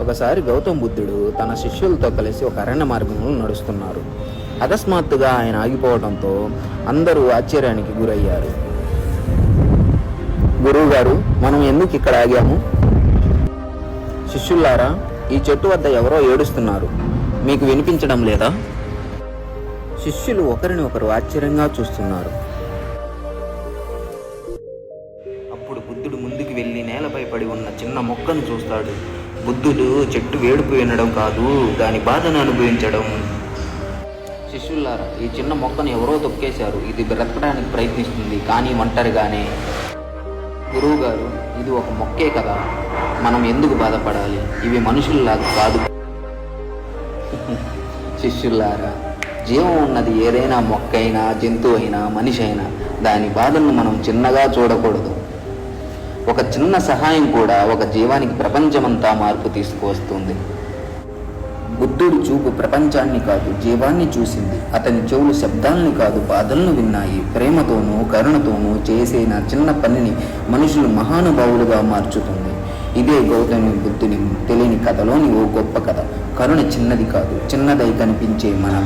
ఒకసారి గౌతమ్ బుద్ధుడు తన శిష్యులతో కలిసి ఒక అరణ్య మార్గంలో నడుస్తున్నారు. అకస్మాత్తుగా ఆయన ఆగిపోవడంతో అందరూ ఆశ్చర్యానికి గురయ్యారు. గురువుగారు, మనం ఎందుకు ఇక్కడ ఆగాము? శిష్యులారా, ఈ చెట్టు వద్ద ఎవరో ఏడుస్తున్నారు, మీకు వినిపించడం లేదా? శిష్యులు ఒకరిని ఒకరు ఆశ్చర్యంగా చూస్తున్నారు. అప్పుడు బుద్ధుడు ముందుకు వెళ్ళి నేలపై పడి ఉన్న చిన్న మొక్కను చూస్తాడు. బుద్ధుడు చెట్టు వేడుపు వినడం కాదు, దాని బాధను అనుభవించడం. శిష్యులారా, ఈ చిన్న మొక్కను ఎవరో తొక్కేశారు, ఇది బ్రతకడానికి ప్రయత్నిస్తుంది, కానీ ఒంటరిగానే. గురువు గారు, ఇది ఒక మొక్కే కదా, మనం ఎందుకు బాధపడాలి? ఇవి మనుషుల్లాగా కాదు. శిష్యులారా, జీవం ఉన్నది ఏదైనా మొక్కైనా, జంతువు అయినా, మనిషి అయినా, దాని బాధలను మనం చిన్నగా చూడకూడదు. ఒక చిన్న సహాయం కూడా ఒక జీవానికి ప్రపంచమంతా మార్పు తీసుకువస్తుంది. బుద్ధుడి చూపు ప్రపంచాన్ని కాదు, జీవాన్ని చూసింది. అతని చెవులు శబ్దాలను కాదు, బాధలను విన్నాయి. ప్రేమతోనూ కరుణతోనూ చేసిన చిన్న పనిని మనుషులు మహానుభావులుగా మార్చుతుంది. ఇదే గౌతమి బుద్ధుని తెలియని కథలోని ఓ గొప్ప కథ. కరుణ చిన్నది కాదు, చిన్నదై కనిపించే మనం